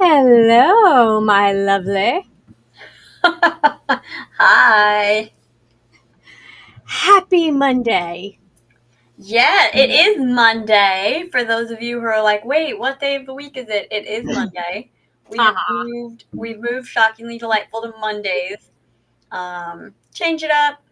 Hello, my lovely. Hi. Happy Monday. Yeah, it is Monday. For those of you who are like, wait, what day of the week is it? It is Monday. Haha. We've moved shockingly delightful to Mondays. Change it up.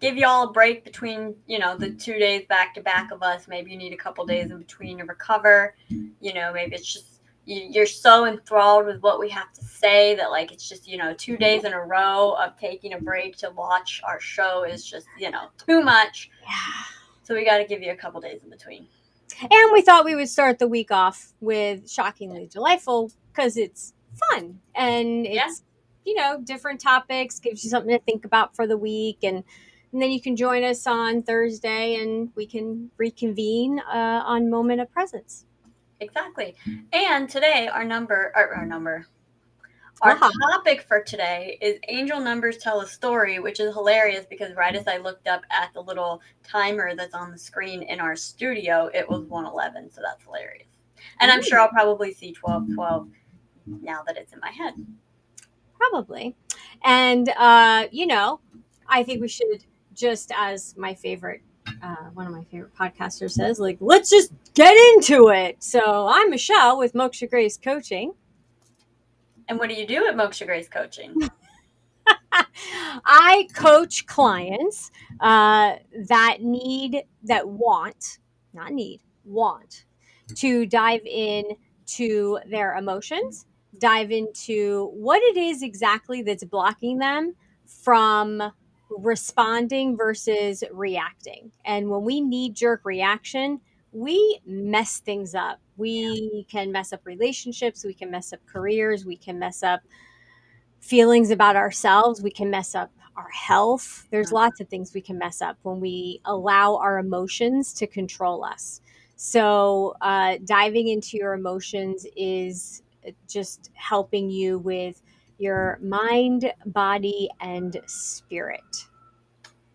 Give y'all a break between, the 2 days back to back of us. Maybe you need a couple days in between to recover. Maybe it's just you're so enthralled with what we have to say that like it's just 2 days in a row of taking a break to watch our show is just too much. Yeah. So we got to give you a couple days in between. And we thought we would start the week off with Shockingly Delightful because it's fun and it's, different topics, gives you something to think about for the week. And then you can join us on Thursday and we can reconvene on Moment of Presence. Exactly. And today our topic for today is angel numbers tell a story, which is hilarious because right as I looked up at the little timer that's on the screen in our studio, it was 111. So that's hilarious. And I'm sure I'll probably see 1212 now that it's in my head. Probably. And, I think we should, just as my favorite, one of my favorite podcasters says, like, let's just get into it. So I'm Michelle with Moksha Grace Coaching. And what do you do at Moksha Grace Coaching? I coach clients want to dive in to their emotions, dive into what it is exactly that's blocking them from responding versus reacting. And when we knee jerk reaction, we mess things up. We can mess up relationships, we can mess up careers, we can mess up feelings about ourselves, we can mess up our health. There's lots of things we can mess up when we allow our emotions to control us. So diving into your emotions is just helping you with your mind, body, and spirit.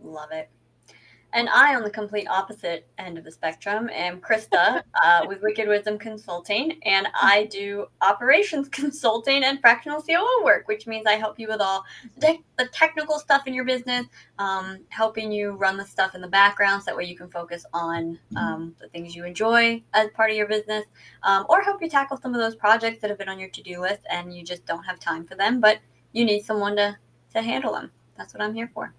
Love it. And I, on the complete opposite end of the spectrum, am Krista with Wicked Wisdom Consulting, and I do operations consulting and fractional COO work, which means I help you with all the technical stuff in your business, helping you run the stuff in the background so that way you can focus on the things you enjoy as part of your business, or help you tackle some of those projects that have been on your to-do list and you just don't have time for them, but you need someone to handle them. That's what I'm here for.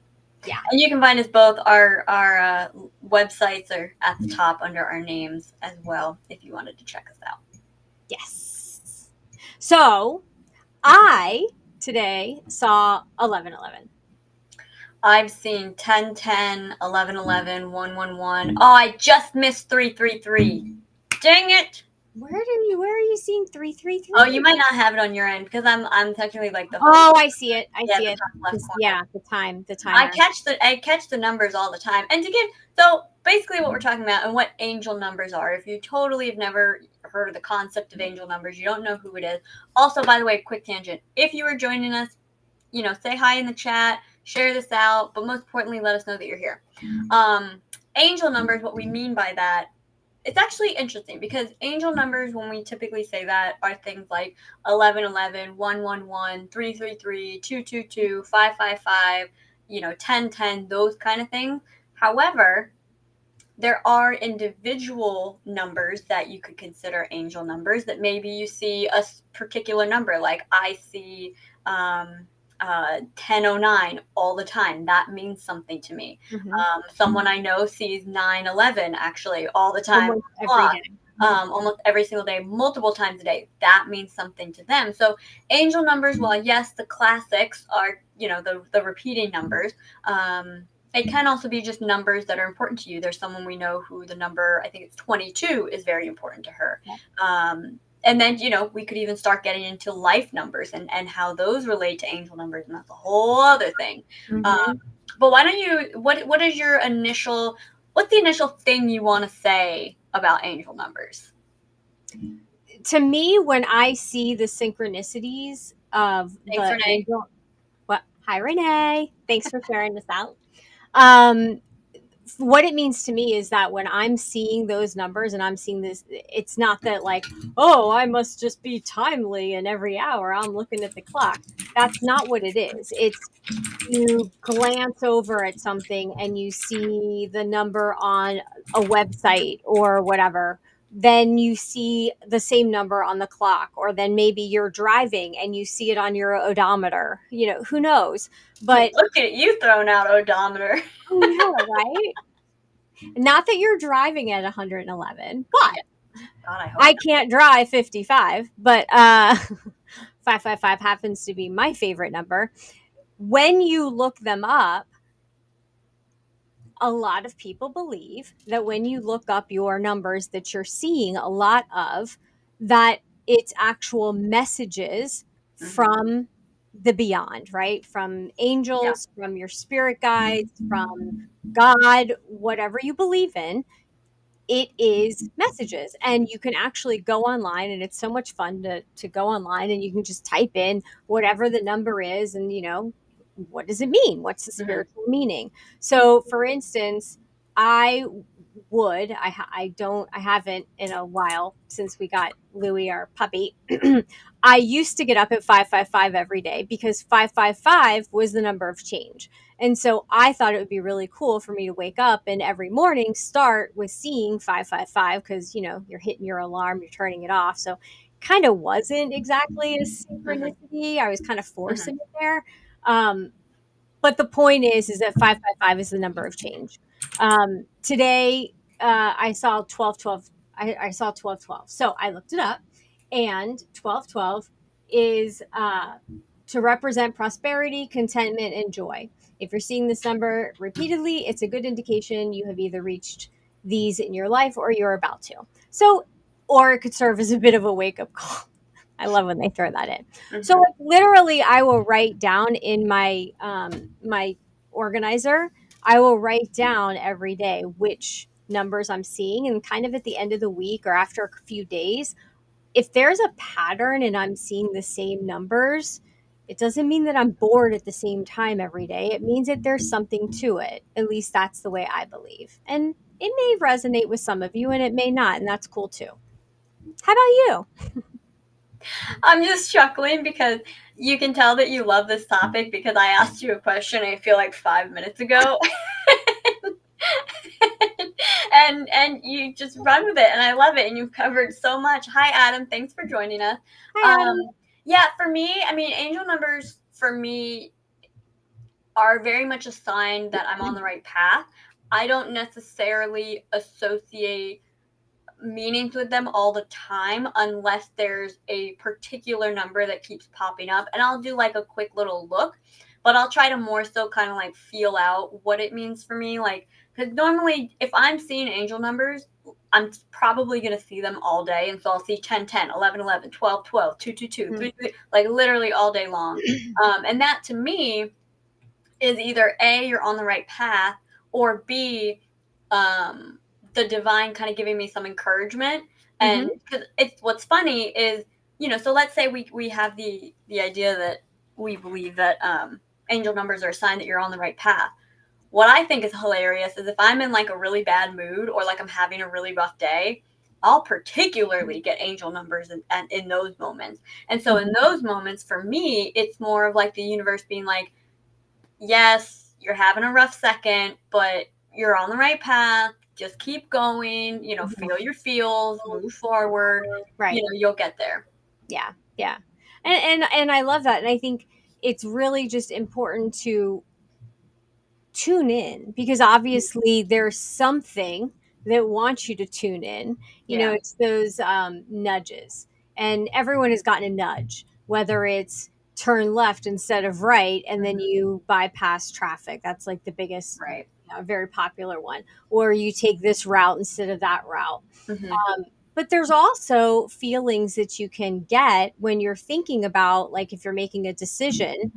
Yeah. And you can find us both. Our websites are at the top under our names as well if you wanted to check us out. Yes. So I today saw 1111. I've seen 1010, 1111, 111. Oh, I just missed 333. Dang it. Where are you seeing 333? Oh, you might not have it on your end because I'm technically like the Oh, I see it. I see it. top left corner. Yeah, the timer. I catch the numbers all the time. And so basically what we're talking about and what angel numbers are. If you totally have never heard of the concept of angel numbers, you don't know who it is. Also, by the way, quick tangent. If you are joining us, say hi in the chat, share this out, but most importantly, let us know that you're here. Angel numbers, what we mean by that, it's actually interesting because angel numbers, when we typically say that, are things like 1111, 111, 333, 222, 555, 1010, those kind of things. However, there are individual numbers that you could consider angel numbers that maybe you see a particular number. Like I see 1009 all the time. That means something to me. Someone I know sees 911 actually all the time. Almost every single day, multiple times a day. That means something to them. So angel numbers, while yes, the classics are, the repeating numbers, it can also be just numbers that are important to you. There's someone we know who the number, I think it's 22, is very important to her. and then we could even start getting into life numbers and how those relate to angel numbers, and that's a whole other thing. um, Hmm. but why don't you, what is your initial, what's the initial thing you want to say about angel numbers? To me, when I see the synchronicities of Thanks, the Renee. angel, what? Hi, Renee. Thanks for sharing this out. Um, what it means to me is that when I'm seeing those numbers and I'm seeing this, it's not that like, oh, I must just be timely and every hour I'm looking at the clock. That's not what it is. It's you glance over at something and you see the number on a website or whatever, then you see the same number on the clock, or then maybe you're driving and you see it on your odometer. Who knows? But Look at you throwing out odometer. I know, right? Not that you're driving at 111, but Yeah, God, I hope I not. can't drive 55, but 555 happens to be my favorite number. When you look them up, a lot of people believe that when you look up your numbers that you're seeing a lot of, that it's actual messages Hmm. from the beyond, right? From Yeah. angels, from your spirit guides, from God, whatever you believe in, it is messages. And you can actually go online, and it's so much fun to go online and you can just type in whatever the number is, and what does it mean, what's the Hmm. spiritual meaning. So for instance, I I don't, I haven't in a while since we got Louis, our puppy. I used to get up at 555 every day because 555 was the number of change. And so I thought it would be really cool for me to wake up and every morning start with seeing 555, because, you're hitting your alarm, you're turning it off. So kind of wasn't exactly a Hmm. synchronicity. I was kind of Hmm. forcing it there. Um, but the point is that 555 is the number of change. Today, I saw 1212. I saw 1212. So I looked it up, and 1212 is to represent prosperity, contentment, and joy. If you're seeing this number repeatedly, it's a good indication you have either reached these in your life or you're about to. So, or it could serve as a bit of a wake up call. I love when they throw that in. So Hmm. like literally I will write down in my organizer, I will write down every day which numbers I'm seeing, and kind of at the end of the week or after a few days, if there's a pattern and I'm seeing the same numbers, it doesn't mean that I'm bored at the same time every day. It means that there's something to it. At least that's the way I believe. And it may resonate with some of you and it may not, and that's cool too. How about you? I'm just chuckling because you can tell that you love this topic because I asked you a question, I feel like 5 minutes ago. And you just run with it, and I love it, and you've covered so much. Hi, Adam, thanks for joining us. Hi, um Adam. yeah, for me, I mean, angel numbers for me are very much a sign that I'm on the right path. I don't necessarily associate meanings with them all the time unless there's a particular number that keeps popping up, and I'll do like a quick little look, but I'll try to more so kind of like feel out what it means for me, like, because normally if I'm seeing angel numbers, I'm probably going to see them all day, and so I'll see 10, 10, 11, 11, 12, 12, 2, 2, 2, 3, 3, like literally all day long. And that to me is either A, you're on the right path, or B, um, the divine kind of giving me some encouragement. And Mm-hmm. because it's what's funny is, so let's say we have the idea that we believe that angel numbers are a sign that you're on the right path. What I think is hilarious is if I'm in like a really bad mood or like I'm having a really rough day, I'll particularly get angel numbers in those moments. And so in Mm-hmm. those moments, for me, it's more of like the universe being like, yes, you're having a rough second, but you're on the right path. Just keep going, feel your feels, move forward, Right. you'll get there. Yeah. Yeah. And I love that. And I think it's really just important to tune in, because obviously there's something that wants you to tune in. Yeah. It's those nudges, and everyone has gotten a nudge, whether it's turn left instead of right and then Hmm. you bypass traffic. That's like the biggest, Right. very popular one. Or you take this route instead of that route. Hmm. but there's also feelings that you can get when you're thinking about, like, if you're making a decision,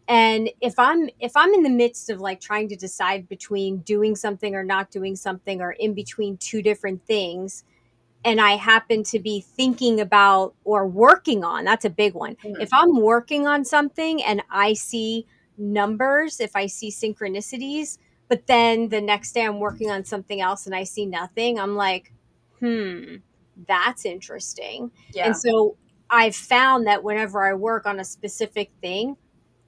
and if I'm in the midst of like trying to decide between doing something or not doing something, or in between two different things, and I happen to be thinking about or working on, that's a big one. If Mhm. I'm working on something and I see numbers, if I see synchronicities, but then the next day I'm working on something else and I see nothing, I'm like, that's interesting. And Yeah, so I've found that whenever I work on a specific thing,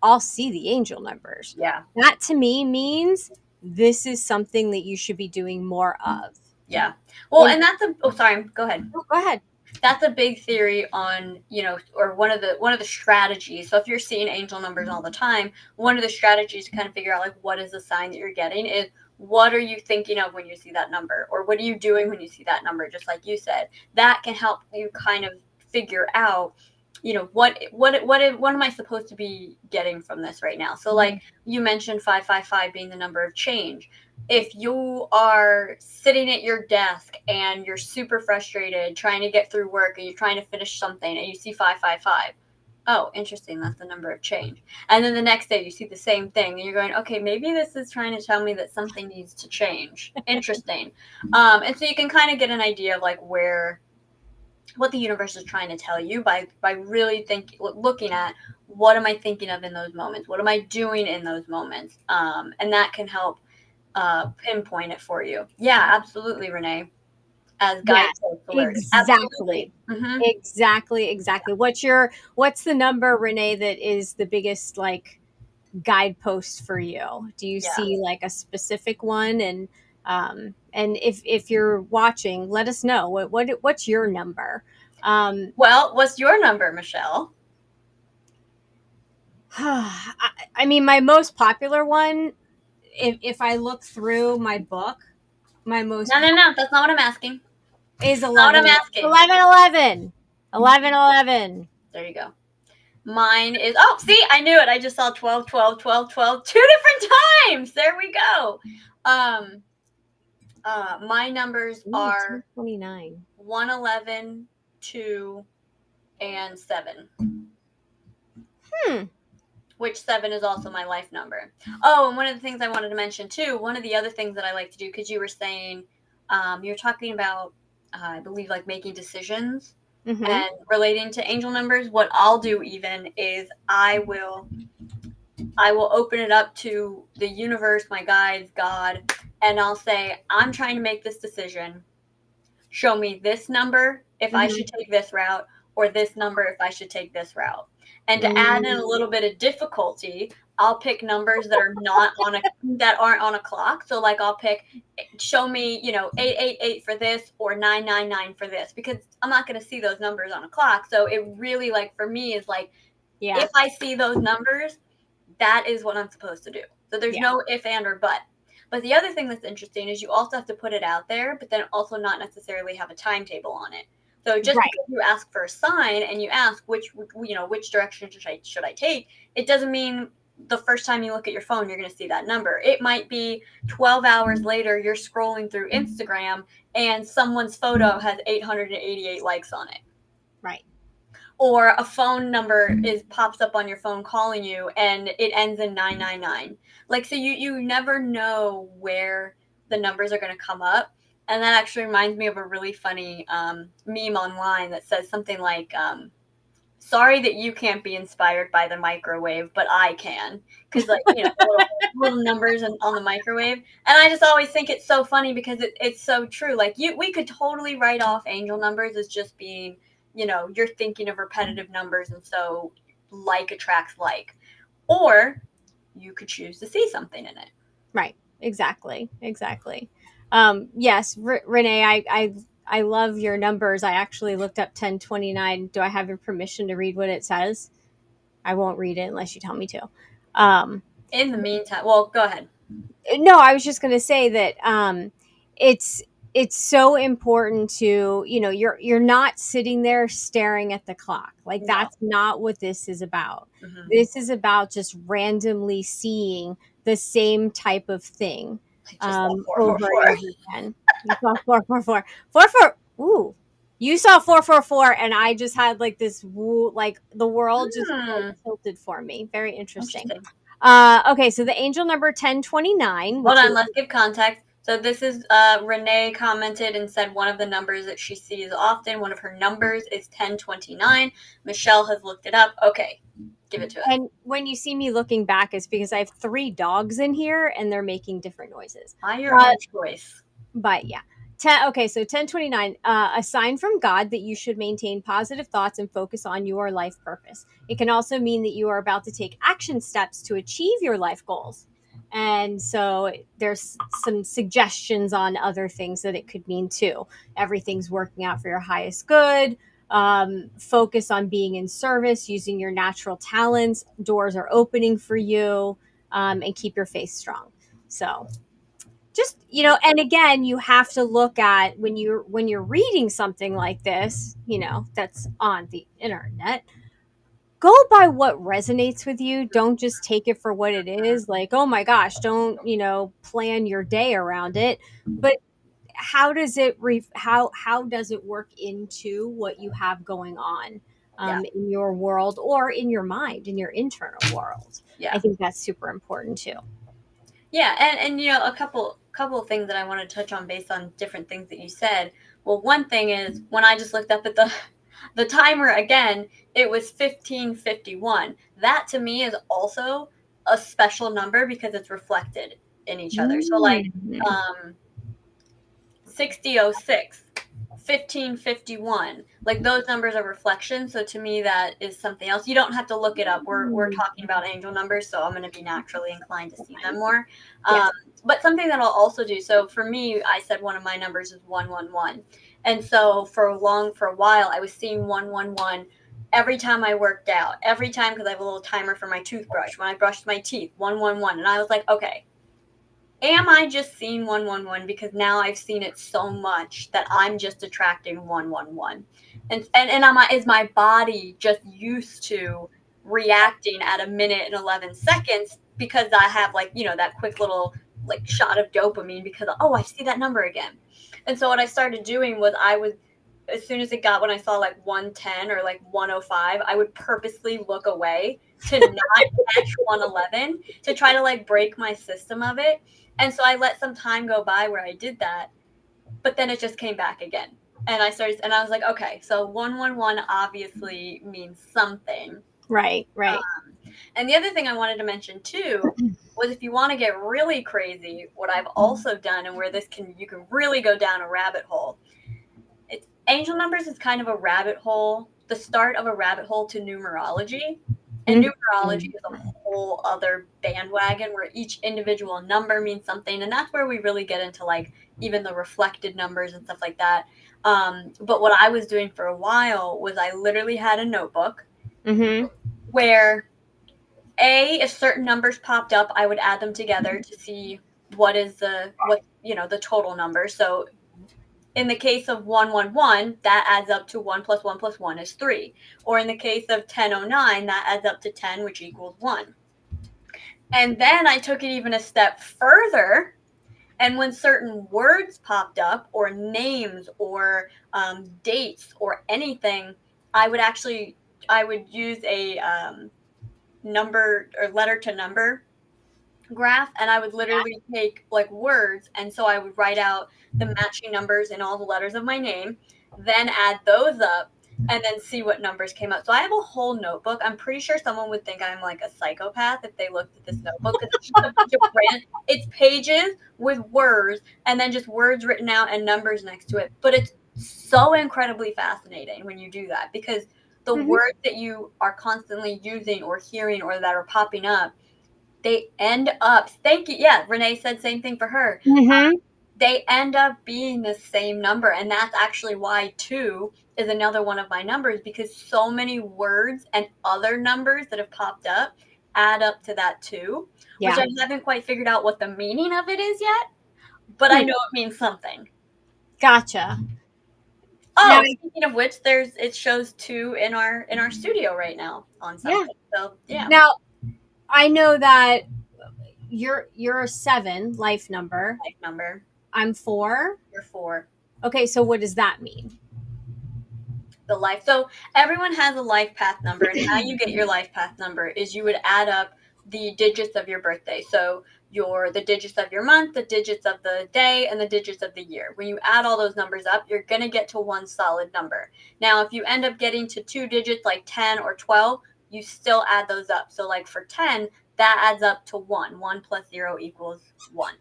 I'll see the angel numbers. yeah, That to me means this is something that you should be doing more of. yeah. Well, And and that's a. Oh, sorry. Go ahead. oh, go ahead. That's a big theory on, or one of the strategies. So if you're seeing angel numbers all the time, one of the strategies to kind of figure out like what is the sign that you're getting is, what are you thinking of when you see that number, or what are you doing when you see that number, just like you said. That can help you kind of figure out, what am I supposed to be getting from this right now. So like Mhm. you mentioned 555 being the number of change. If you are sitting at your desk and you're super frustrated trying to get through work, and you're trying to finish something, and you see 555, oh, interesting, that's the number of change. And then the next day you see the same thing, and you're going, okay, maybe this is trying to tell me that something needs to change. Interesting. And so you can kind of get an idea of like where what the universe is trying to tell you by really looking at, what am I thinking of in those moments, what am I doing in those moments, and that can help pinpoint it for you. Yeah, absolutely, Renee. As Yes, guidepost alerts, absolutely. exactly. Hmm. Exactly. What's the number, Renee, that is the biggest like guidepost for you? Do you Yeah. see like a specific one? And if you're watching, let us know what's your number. Um, Well, what's your number, Michelle? I mean, my most popular one, if I look through my book, my most No, no, no. That's not what I'm asking. is Not what 11, I'm asking. 11, 11, 11, 11. There you go. Mine is, oh, see, I knew it. I just saw 12, 12, 12, 12, two different times. There we go. Um, my numbers Ooh, are 1029. 111, 2, and 7, Hmm. which 7 is also my life number. Oh, and one of the things I wanted to mention too, one of the other things that I like to do, because you were saying, you're talking about, I believe, like making decisions Mm-hmm. and relating to angel numbers. What I'll do even is I will open it up to the universe, my guides, God, and I'll say, I'm trying to make this decision. Show me this number if I should Mm-hmm. take this route, or this number if I should take this route. And to add in a Mm, little bit of difficulty, I'll pick numbers that are not on a that aren't on a clock. So like I'll pick, show me, 888 for this, or 999 for this, because I'm not going to see those numbers on a clock. So it really, like, for me, is like, yeah. if I see those numbers, that is what I'm supposed to do. So there's Yeah. no if, and, or but. But the other thing that's interesting is you also have to put it out there, but then also not necessarily have a timetable on it. So just Right. because you ask for a sign and you ask which direction should I take, it doesn't mean the first time you look at your phone you're going to see that number. It might be 12 hours later you're scrolling through Instagram and someone's photo has 888 likes on it, Right. or a phone number is pops up on your phone calling you and it ends in 999. Like, so you never know where the numbers are going to come up. And that actually reminds me of a really funny meme online that says something like, sorry that you can't be inspired by the microwave, but I can. Because, like, the little numbers on the microwave. And I just always think it's so funny because it's so true. Like, we could totally write off angel numbers as just being, you're thinking of repetitive numbers, and so like attracts like. Or you could choose to see something in it. Right. Exactly. Yes, Renee, I love your numbers. I actually looked up 1029. Do I have your permission to read what it says? I won't read it unless you tell me to. Um, In the meantime, well, go ahead. no, I was just going to say that it's it's so important to, you're not sitting there staring at the clock. Like, No. that's not what this is about. Hmm. This is about just randomly seeing the same type of thing I just saw over and 444. over again. You saw 444. 44. Ooh. You saw 444, and I just had like this woo, like the world just like Hmm. tilted for me. Very interesting. Interesting. Okay, so the angel number 1029, Hold which on, is let's give context. So this is Renee commented and said one of the numbers that she sees often, one of her numbers is 1029. Michelle has looked it up. Okay, give it to us. and when you see me looking back, it's because I have three dogs in here and they're making different noises. By your Uh, own choice. but yeah. Okay, so 1029, a sign from God that you should maintain positive thoughts and focus on your life purpose. It can also mean that you are about to take action steps to achieve your life goals. And so there's some suggestions on other things that it could mean too. Everything's working out for your highest good. Focus on being in service, using your natural talents. Doors are opening for you, and keep your faith strong. So just, and again, you have to look at when you're reading something like this, that's on the internet. Go by what resonates with you. Don't just take it for what it is, like, oh my gosh, don't plan your day around it. But how does it work into what you have going on, Yeah, in your world, or in your mind, in your internal world? I yeah. think that's super important too. Yeah, and a couple of things that I want to touch on based on different things that you said. Well, one thing is when I just looked up at the timer again, it was 1551. That to me is also a special number because it's reflected in each other. So like Mm. um 6006, 1551, like those numbers are reflections. So to me that is something else. You don't have to look it up. We're talking about angel numbers, so I'm going to be naturally inclined to see them more. Yes. um, but something that I'll also do, so for me, I said one of my numbers is 111, and so for a while I was seeing 111 every time I worked out, every time, because I have a little timer for my toothbrush when I brushed my teeth, 111. And I was like, okay, am I just seeing 111 because now I've seen it so much that I'm just attracting 111? And is my body just used to reacting at a minute and 11 seconds because I have, like, that quick little like shot of dopamine because, oh, I see that number again. And so what I started doing was, I was, as soon as it got, when I saw like 110 or like 105, I would purposely look away to not catch 111, to try to like break my system of it. And so I let some time go by where I did that, but then it just came back again. And I was like, okay, so 111 obviously means something. Right, right. And the other thing I wanted to mention too was, if you want to get really crazy, what I've also done, and where you can really go down a rabbit hole. It's angel numbers is kind of a rabbit hole, the start of a rabbit hole to numerology. And Mhm. numerology is a whole other bandwagon where each individual number means something. And that's where we really get into like even the reflected numbers and stuff like that. But what I was doing for a while was, I literally had a notebook Mhm. where, if certain numbers popped up, I would add them together to see the total number. So in the case of 111, that adds up to 1 plus 1 plus 1 is 3. Or in the case of 1009, that adds up to 10, which equals 1. And then I took it even a step further. And when certain words popped up, or names, or dates, or anything, I would actually, I would use a number or letter to number graph, and I would literally take like words, and so I would write out the matching numbers in all the letters of my name, then add those up, and then see what numbers came up. So I have a whole notebook. I'm pretty sure someone would think I'm like a psychopath if they looked at this notebook, because it's just a bunch of it's pages with words, and then just words written out and numbers next to it. But it's so incredibly fascinating when you do that, because the Mhm. words that you are constantly using or hearing or that are popping up, they end up, thank you, yeah, Renee said same thing for her. Mhm. They end up being the same number, and that's actually why 2 is another one of my numbers, because so many words and other numbers that have popped up add up to that 2, which Yeah. I haven't quite figured out what the meaning of it is yet, but I Hmm. know it means something. Gotcha. Now, Oh, speaking of which, it shows 2 in our studio right now on yeah. something. So yeah, Now, I know that you're a 7 life number. life number. I'm 4. You're 4. Okay, so what does that mean? The life. So everyone has a life path number, and how you get your life path number is you would add up the digits of your birthday. So the digits of your month, the digits of the day, and the digits of the year. When you add all those numbers up, you're going to get to one solid number. Now, if you end up getting to two digits like 10 or 12, you still add those up. So like for 10, that adds up to 1. 1 plus 0 equals 1.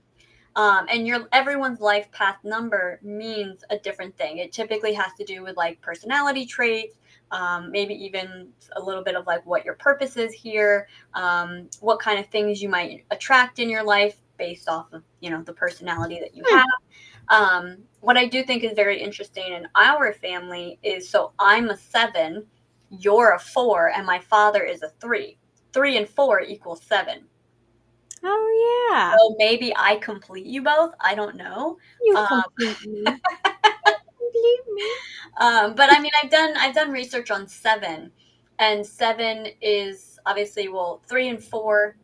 And everyone's life path number means a different thing. It typically has to do with like personality traits, maybe even a little bit of like what your purpose is here, what kind of things you might attract in your life based off of the personality that you have. What I do think is very interesting in our family is, so I'm a 7, you're a 4, and my father is a 3. 3 and 4 equals 7. Oh yeah. So maybe I complete you both. I don't know. You Um, complete me. Complete me. but I mean, I've done research on 7, and 7 is obviously, well, 3 and 4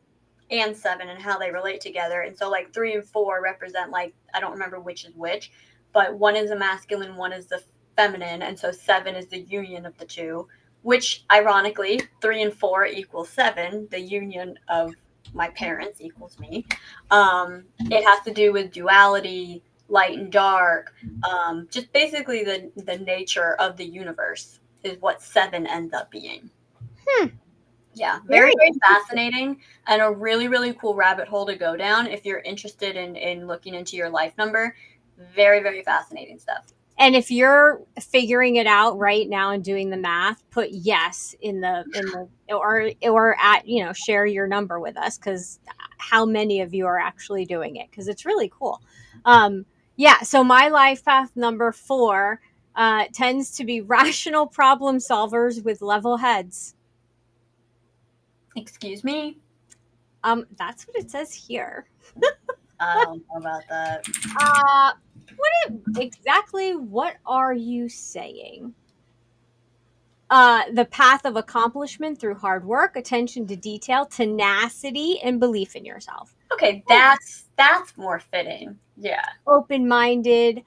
and 7 and how they relate together. And so like 3 and 4 represent, like, I don't remember which is which, but one is the masculine, one is the feminine, and so 7 is the union of the two, which ironically 3 and 4 equals 7. The union of my parents equals me. It has to do with duality, light and dark, just basically the nature of the universe is what 7 ends up being. Hmm. Yeah, very, Very very interesting. fascinating, and a really, really cool rabbit hole to go down if you're interested in looking into your life number. Very, very fascinating stuff. And if you're figuring it out right now and doing the math, put yes in the or at share your number with us, because how many of you are actually doing it? Because it's really cool. Yeah. So my life path number 4 tends to be rational problem solvers with level heads. Excuse me? That's what it says here. I don't know about that. Exactly what are you saying? The path of accomplishment through hard work, attention to detail, tenacity, and belief in yourself. Okay, that's more fitting. Yeah. Open minded,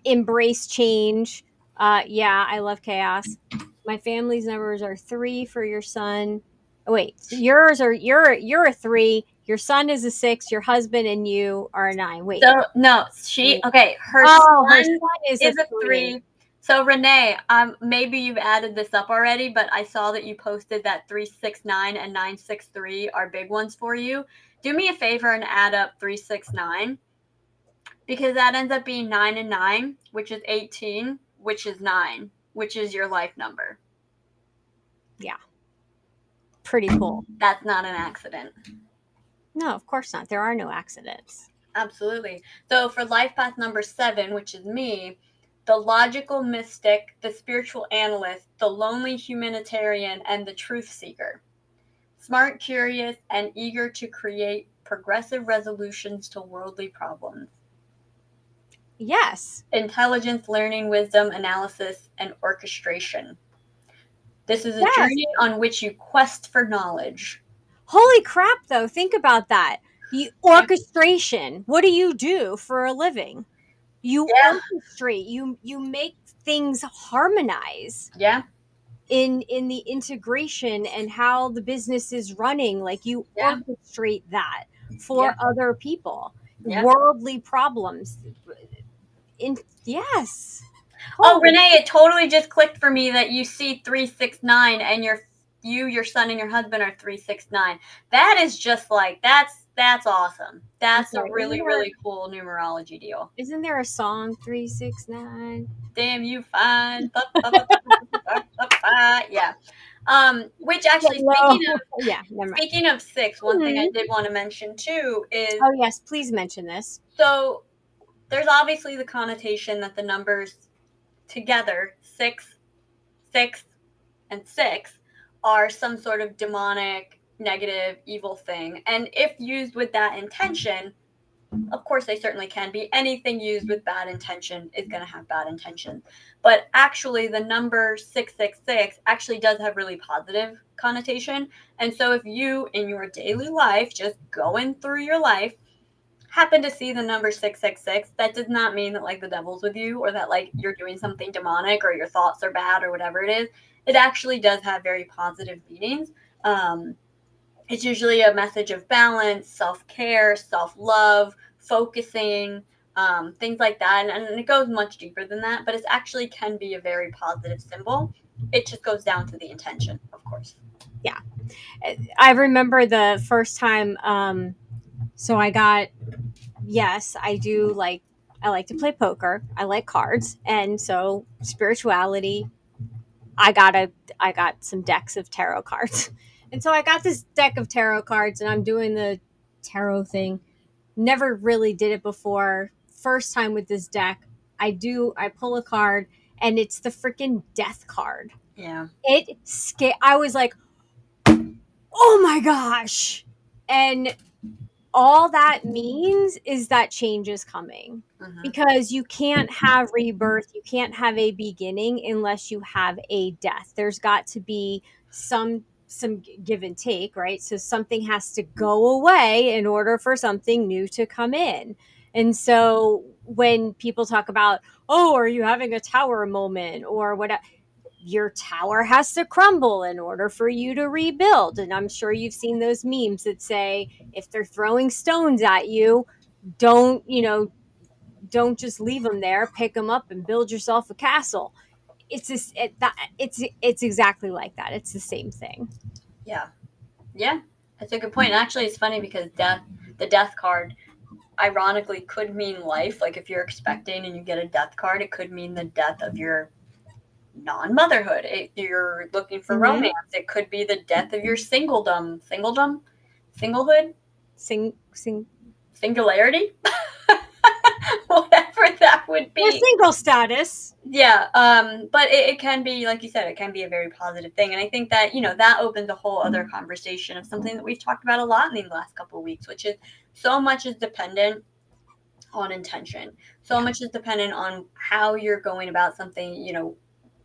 embrace change. Yeah, I love chaos. My family's numbers are 3 for your son. Oh, wait, so you're a 3. Your son is a 6. Your husband and you are a 9. Wait, So no, wait. her Oh, her son son is a is a 3. 3. So Renee, maybe you've added this up already, but I saw that you posted that 369 and 963 are big ones for you. Do me a favor and add up 369, because that ends up being 9 and 9, which is 18, which is 9, which is your life number. Yeah, pretty cool. That's not an accident. No, of course not. There are no accidents. Absolutely. So for life path number 7, which is me, the logical mystic, the spiritual analyst, the lonely humanitarian, and the truth seeker. Smart, curious, and eager to create progressive resolutions to worldly problems. Yes. Intelligence, learning, wisdom, analysis, and orchestration. This is a Yes. journey on which you quest for knowledge. Holy crap, though. Think about that. You Yeah. orchestration. What do you do for a living? You Yeah. orchestrate. You make things harmonize Yeah. in the integration and how the business is running. Like, you Yeah. orchestrate that Yeah. for other people. Yeah. Worldly problems. In Yes. Oh, Holy. Renee, it totally just clicked for me that you see 369 and your son and your husband are 369. That is just like, that's awesome. I'm That's a sorry. really, really cool numerology deal. Isn't there a song 369? Damn you fine. Yeah. Which actually, Hello. Yeah, never mind. speaking of 6, one thing I Mhm. did want to mention too is, Oh, yes, please mention this. so there's obviously the connotation that the numbers together, 6, 6, and 6, are some sort of demonic, negative, evil thing. And if used with that intention, of course they certainly can be. Anything used with bad intention is going to have bad intention. But actually, the number 666 actually does have really positive connotation. And so if you, in your daily life, just going through your life, happen to see the number 666, that does not mean that like the devil's with you or that like you're doing something demonic or your thoughts are bad or whatever it is. It actually does have very positive meanings. Um, it's usually a message of balance, self care, self love, focusing, things like that. And it goes much deeper than that, but it actually can be a very positive symbol. It just goes down to the intention, of course. Yeah. I remember the first time, so I got, yes, I do like, I like to play poker. I like cards. And so spirituality, I got a, I got some decks of tarot cards. And so I got this deck of tarot cards and I'm doing the tarot thing. Never really did it before. First time with this deck, I pull a card and it's the freaking death card. Yeah. I was like, oh my gosh. And all that means is that change is coming, Mm-hmm. because you can't have rebirth, you can't have a beginning unless you have a death. There's got to be some give and take, right? So something has to go away in order for something new to come in. And so when people talk about, oh, are you having a tower moment or whatever, your tower has to crumble in order for you to rebuild. And I'm sure you've seen those memes that say, if they're throwing stones at you, don't, don't just leave them there, pick them up and build yourself a castle. It's exactly like that. It's the same thing. Yeah. Yeah. That's a good point. Actually, it's funny because the death card, ironically, could mean life. Like if you're expecting and you get a death card, it could mean the death of your non-motherhood. If you're looking for Mm-hmm. romance, it could be the death of your singlehood, Sing singularity, whatever that would Or be. single status. Yeah, but it can be, like you said, it can be a very positive thing, and I think that that opens a whole other conversation of something that we've talked about a lot in these last couple of weeks, which is so much is dependent on intention. So Yeah. much is dependent on how you're going about something.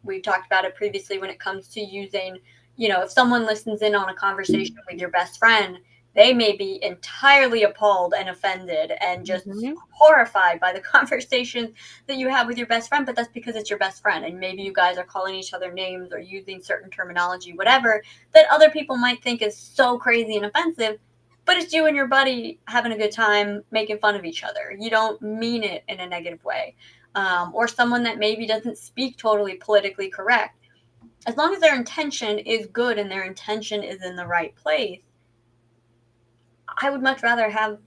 We've talked about it previously when it comes to using, if someone listens in on a conversation with your best friend, they may be entirely appalled and offended and just Mm-hmm. horrified by the conversation that you have with your best friend, but that's because it's your best friend. And maybe you guys are calling each other names or using certain terminology, whatever, that other people might think is so crazy and offensive, but it's you and your buddy having a good time making fun of each other. You don't mean it in a negative way. Or someone that maybe doesn't speak totally politically correct. As long as their intention is good and their intention is in the right place, I would much rather have,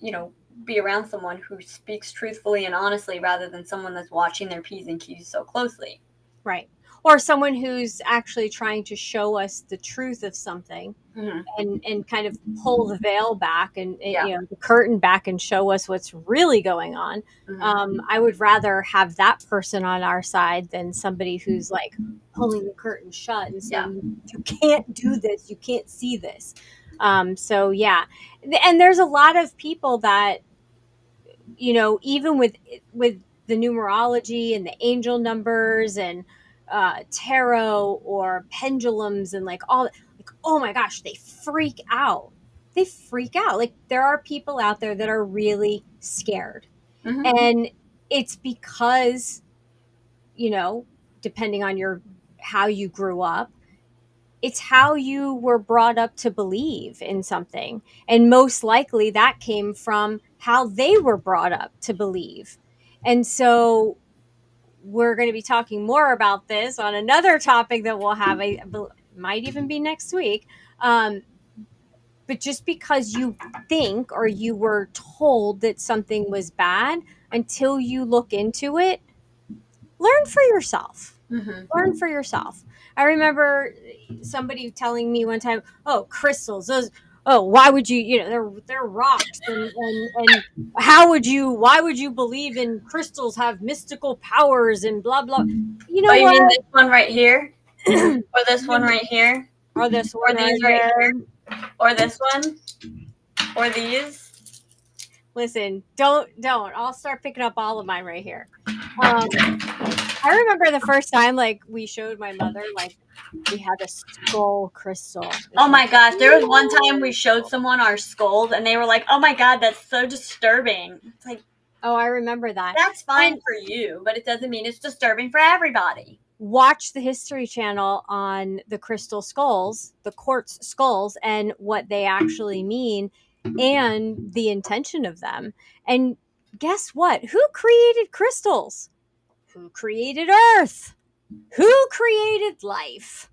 be around someone who speaks truthfully and honestly rather than someone that's watching their P's and Q's so closely. Right. Or someone who's actually trying to show us the truth of something, Mm-hmm. and kind of pull the veil back, and Yeah. the curtain back, and show us what's really going on. Mm-hmm. I would rather have that person on our side than somebody who's like pulling the curtain shut and Yeah. saying, you can't do this, you can't see this. So yeah. And there's a lot of people that, even with the numerology and the angel numbers and tarot or pendulums and like all, like, oh my gosh, they freak out. Like, there are people out there that are really scared, Mm-hmm. and it's because, you know depending on your how you grew up, it's how you were brought up to believe in something. And most likely that came from how they were brought up to believe. And so we're going to be talking more about this on another topic that we'll have, might even be next week. But just because you think or you were told that something was bad, until you look into it, learn for yourself. Mm-hmm. Learn for yourself. I remember somebody telling me one time, "Oh, crystals. Those. Oh, why would you? They're rocks, and how would you? Why would you believe in crystals have mystical powers and blah blah? You Oh, know you what? mean this one right here? Or this one right here? Or this Or one right these right here. here? Or this one? Or these? Listen, don't. I'll start picking up all of mine right here. I I remember the first time, like, we showed my mother, like, we had a skull crystal. And Oh she's like, my gosh, there was one time we "Ooh." showed someone our skulls and they were like, "Oh my god, that's so disturbing." It's like, Oh, I remember that. that's fine And for you, but it doesn't mean it's disturbing for everybody. watch the History Channel on the crystal skulls, the quartz skulls, and what they actually mean and the intention of them. And guess what? Who created crystals? Who created Earth? Who created life?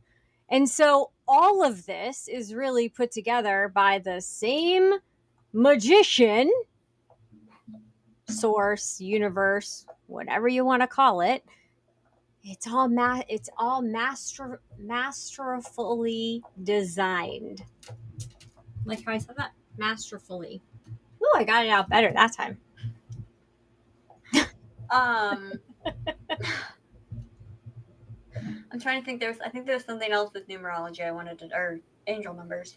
And so all of this is really put together by the same magician, source, universe, whatever you want to call it. It's all masterfully designed. Like how I said that, masterfully. Oh, I got it out better that time. Um, I'm trying to think. I think there was something else with numerology I wanted to, or angel numbers.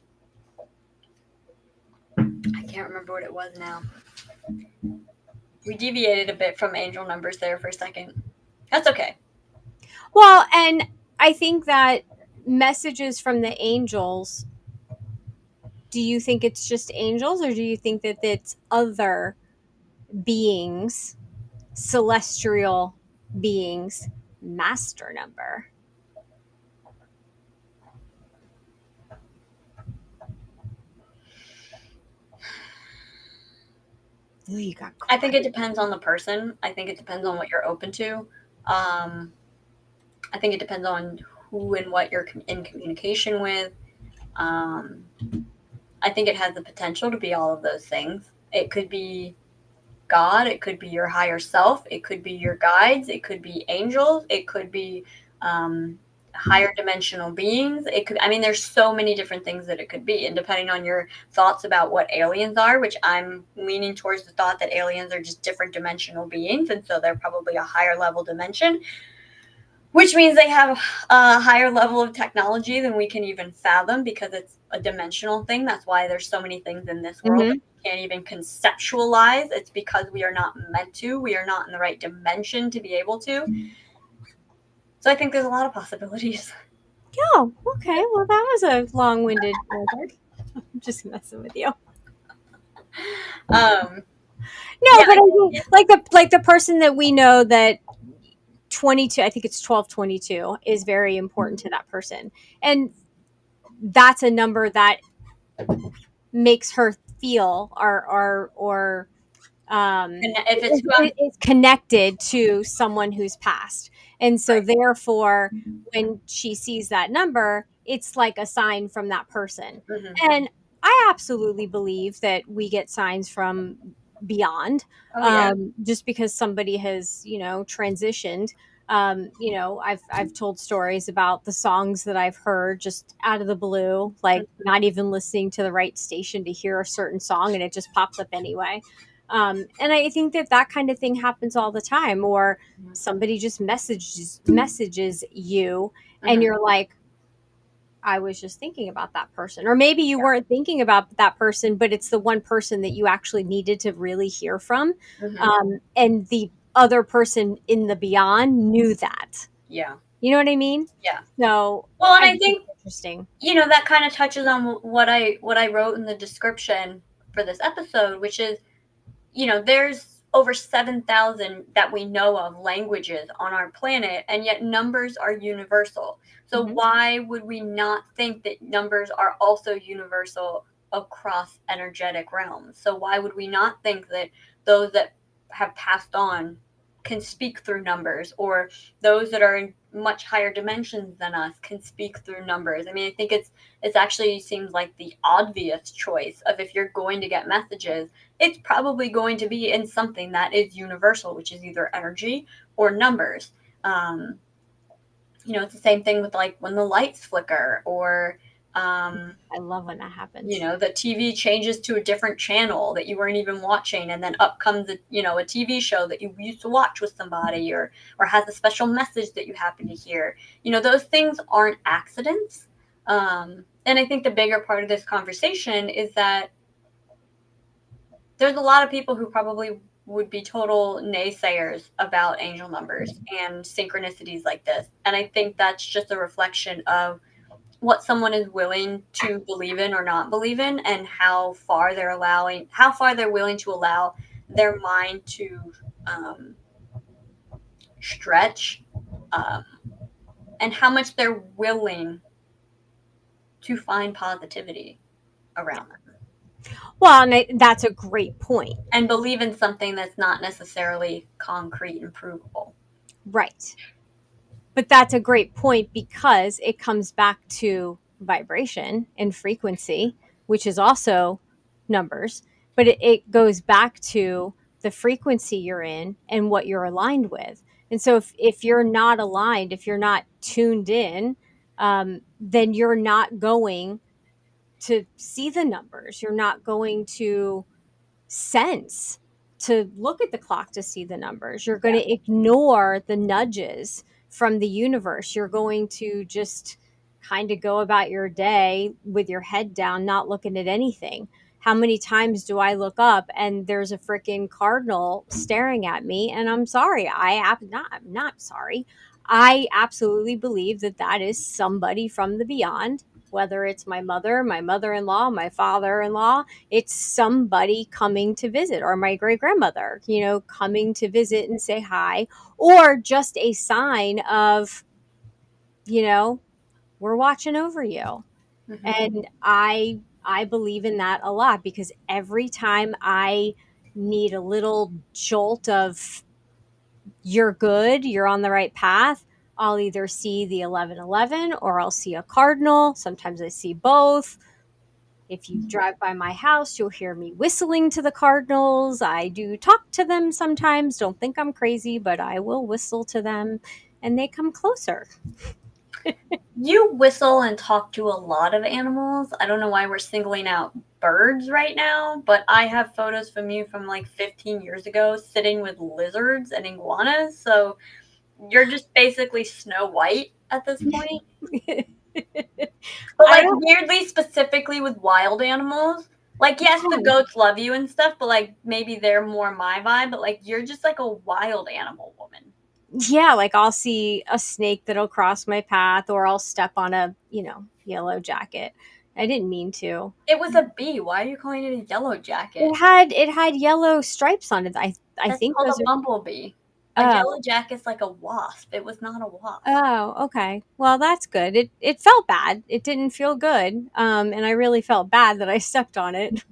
I can't remember what it was now. We deviated a bit from angel numbers there for a second. That's okay. Well, and I think that messages from the angels, do you think it's just angels or do you think that it's other beings, celestial beings, master number? Ooh, you got I think quiet. it depends on the person. I think it depends on what you're open to. Um, I think it depends on who and what you're in communication with. Um, I think it has the potential to be all of those things. It could be God, it could be your higher self, it could be your guides, it could be angels, it could be higher dimensional beings. It could, I mean, there's so many different things that it could be. And depending on your thoughts about what aliens are, which I'm leaning towards the thought that aliens are just different dimensional beings. And so they're probably a higher level dimension, which means they have a higher level of technology than we can even fathom because it's a dimensional thing. That's why there's so many things in this world that Mm-hmm. we can't even conceptualize. It's because we are not meant to. We are not in the right dimension to be able to. So I think there's a lot of possibilities. Oh, okay. Well, that was a long-winded answer. I'm just messing with you. Um, No, yeah, but I mean, like the person that we know that 22, I think it's 1222 is very important to that person. And that's a number that makes her feel or and if it's who I'm, is connected to someone who's passed. And so, right. therefore, when she sees that number, it's like a sign from that person. Hmm. And I absolutely believe that we get signs from beyond, Oh yeah. just because somebody has, transitioned. I've told stories about the songs that I've heard just out of the blue, like not even listening to the right station to hear a certain song, and it just pops up anyway. And I think that that kind of thing happens all the time, or somebody just messages you, and Hmm. you're like, I was just thinking about that person, or maybe you weren't thinking about that person, but it's the one person that you actually needed to really hear from, Hmm. and the other person in the beyond knew that. Yeah. You know what I mean? Yeah. So Well, and I I think it's think interesting. that kind of touches on what I wrote in the description for this episode, which is there's over 7,000 that we know of languages on our planet, and yet numbers are universal. So Hmm. why would we not think that numbers are also universal across energetic realms? So why would we not think that those that have passed on can speak through numbers, or those that are in much higher dimensions than us can speak through numbers? I mean, I think it's actually seems like the obvious choice of, if you're going to get messages, it's probably going to be in something that is universal, which is either energy or numbers. Um, it's the same thing with, like, when the lights flicker, or I love when that happens. the TV changes to a different channel that you weren't even watching, and then up comes a TV show that you used to watch with somebody, or has a special message that you happen to hear. Those things aren't accidents. And I think the bigger part of this conversation is that there's a lot of people who probably would be total naysayers about angel numbers and synchronicities like this. And I think that's just a reflection of what someone is willing to believe in or not believe in, and how far they're willing to allow their mind to um, stretch, um, and how much they're willing to find positivity around them Well, and that's a great point. and believe in something that's not necessarily concrete and provable. Right. But that's a great point because it comes back to vibration and frequency, which is also numbers, but it goes back to the frequency you're in and what you're aligned with. And so if you're not aligned, if you're not tuned in, then you're not going to see the numbers. You're not going to sense to look at the clock to see the numbers. You're going Yeah. to ignore the nudges from the universe. You're going to just kind of go about your day with your head down, not looking at anything. How many times do I look up and there's a freaking cardinal staring at me? And I'm sorry, I'm not sorry. I absolutely believe that that is somebody from the beyond, whether it's my mother in law, my father in law, it's somebody coming to visit, or my great grandmother, coming to visit and say hi, or just a sign of, you know, we're watching over you. Mm-hmm. And I believe in that a lot because every time I need a little jolt of you're good, you're on the right path, I'll either see the 1111 or I'll see a cardinal. Sometimes I see both. If you drive by my house, you'll hear me whistling to the cardinals. I do talk to them sometimes. Don't think I'm crazy, but I will whistle to them and they come closer. You whistle and talk to a lot of animals. I don't know why we're singling out birds right now, but I have photos from you from like 15 years ago sitting with lizards and iguanas. So you're just basically Snow White at this point. But I like don't, weirdly specifically with wild animals. Like yes, the yeah. goats love you and stuff, but like maybe they're more my vibe, but like you're just like a wild animal woman. Yeah, like I'll see a snake that'll cross my path or I'll step on a, yellow jacket. I didn't mean to. It was a bee. Why are you calling it a yellow jacket? It had yellow stripes on it. I That's think called those a bumblebee. A are. yellow jacket's like a wasp. It was not a wasp. Oh, okay. Well, that's good. It felt bad. It didn't feel good. And I really felt bad that I stepped on it. It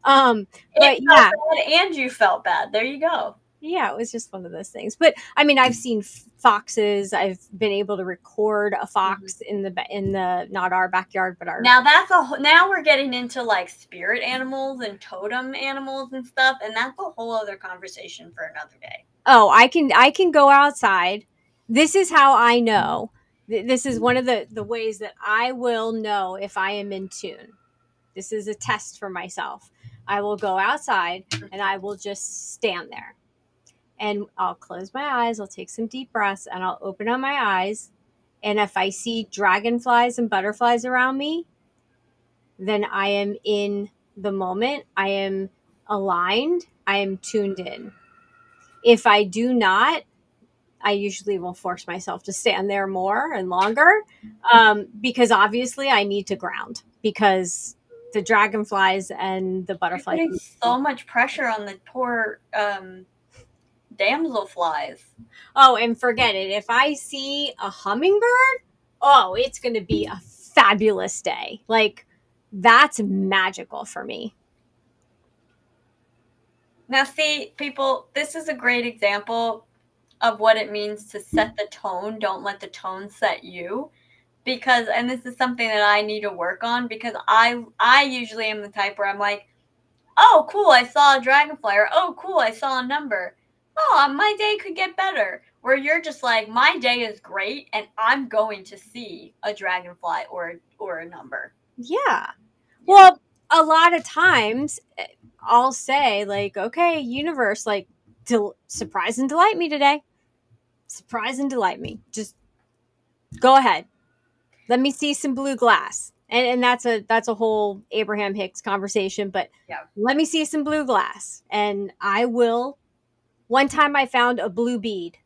But felt yeah, bad and you felt bad. There you go. yeah, it was just one of those things. But I mean, I've seen foxes. I've been able to record a Mhm. fox in the not our backyard, but our. Now now we're getting into like spirit animals and totem animals and stuff, and that's a whole other conversation for another day. Oh, I can go outside. This is how I know. This is one of the ways that I will know if I am in tune. This is a test for myself. I will go outside and I will just stand there and I'll close my eyes. I'll take some deep breaths and I'll open up my eyes. And if I see dragonflies and butterflies around me, then I am in the moment. I am aligned. I am tuned in. If I do not, I usually will force myself to stand there more and longer, because obviously I need to ground because the dragonflies and the You're butterflies. putting so much pressure on the poor damselflies. Oh, and forget it. If I see a hummingbird, oh, it's going to be a fabulous day. Like, that's magical for me. Now, see, people, this is a great example of what it means to set the tone. Don't let the tone set you. Because, and this is something that I need to work on because I usually am the type where I'm like, oh, cool, I saw a dragonfly, or oh, cool, I saw a number. Oh, my day could get better. Where you're just like, my day is great, and I'm going to see a dragonfly or a number. Yeah. Yeah. Well, a lot of times I'll say, like, okay, universe, like, surprise and delight me today. Surprise and delight me. Just go ahead. Let me see some blue glass. And that's a whole Abraham Hicks conversation, but Yeah. let me see some blue glass and I will One time I found a blue bead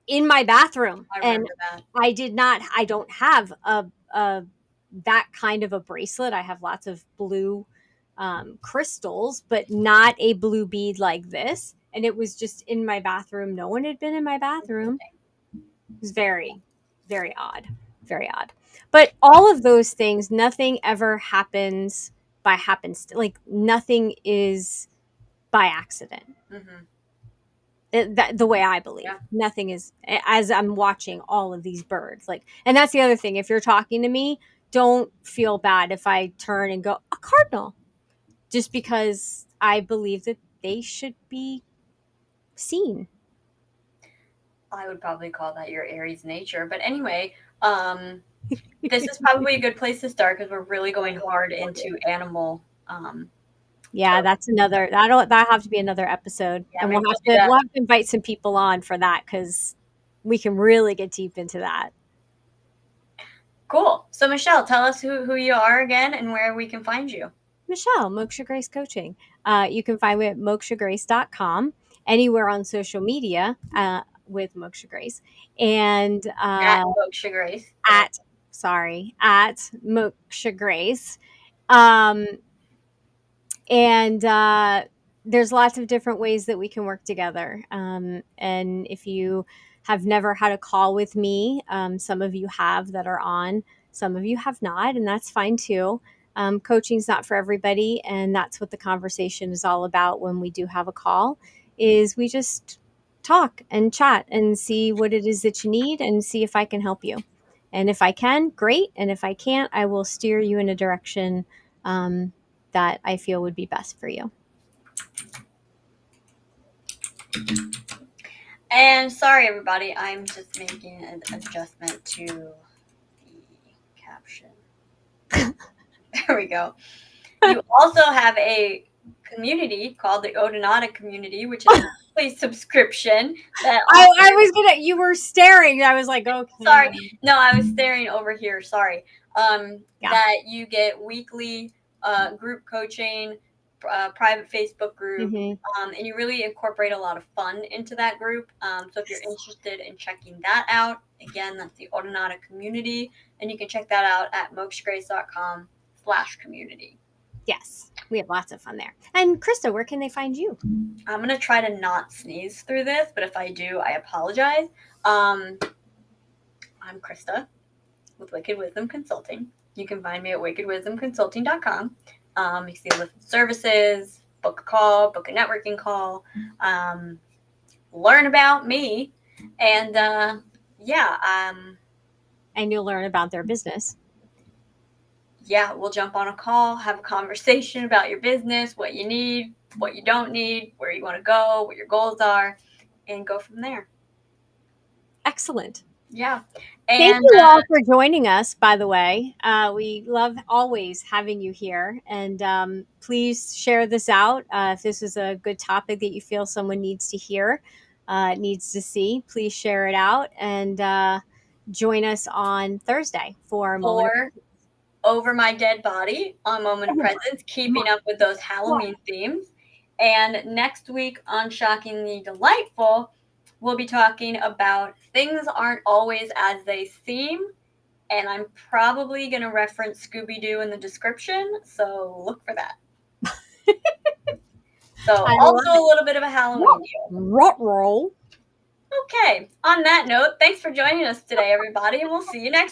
in my bathroom, I and remember that. I don't have a that kind of a bracelet. I have lots of blue crystals, but not a blue bead like this. And it was just in my bathroom. No one had been in my bathroom. It was very, very odd. Very odd. But all of those things, nothing ever happens by happenstance. Like nothing is by accident. Hmm. The way I believe, Yeah. nothing is, as I'm watching all of these birds. Like, and that's the other thing. If you're talking to me, don't feel bad if I turn and go a cardinal, just because I believe that they should be seen. I would probably call that your Aries nature. But anyway, um, this is probably a good place to start because we're really going hard into animal. Yeah, Totem. that's another. That'll have to be another episode, Yeah, and maybe we'll do that. we'll have to invite some people on for that because we can really get deep into that. Cool. So Michelle, tell us who you are again and where we can find you. Michelle, Moksha Grace Coaching. You can find me at mokshagrace.com, anywhere on social media with Moksha Grace, and At Moksha Grace. at, sorry, at Moksha Grace. Um, and there's lots of different ways that we can work together. And if you have never had a call with me, some of you have that are on, some of you have not, and that's fine too. Coaching's not for everybody, and that's what the conversation is all about when we do have a call. Is we just talk and chat and see what it is that you need and see if I can help you. And if I can, great. And if I can't, I will steer you in a direction um, that I feel would be best for you. And sorry, everybody, I'm just making an adjustment to the caption. There we go. You also have a community called the Odonata community, which is a monthly subscription that I was gonna. You were staring. I was like, okay. sorry, no, I was staring over here. Sorry. Yeah. That you get weekly group coaching, private Facebook group, Mm-hmm. and you really incorporate a lot of fun into that group. So if you're interested in checking that out, again, that's the Odonata community, and you can check that out at mokshagrace.com/community. Yes, we have lots of fun there. And Krista, where can they find you? I'm gonna try to not sneeze through this, but if I do, I apologize. I'm Krista with Wicked Wisdom Consulting. You can find me at wickedwisdomconsulting.com. You can see a list of services, book a call, book a networking call, learn about me, and And you'll learn about their business. yeah, we'll jump on a call, have a conversation about your business, what you need, what you don't need, where you want to go, what your goals are, and go from there. Excellent. Yeah. Thank And you all for joining us, by the way. We love always having you here. And please share this out. If this is a good topic that you feel someone needs to hear, needs to see, please share it out and join us on Thursday for a moment. for Over My Dead Body on Moment of Presence, keeping up with those Halloween themes. And next week on Shockingly Delightful, we'll be talking about things aren't always as they seem. And I'm probably going to reference Scooby Doo in the description, so look for that. So, I love also a little bit of a Halloween deal. Roll. Okay, on that note, thanks for joining us today, everybody, and we'll see you next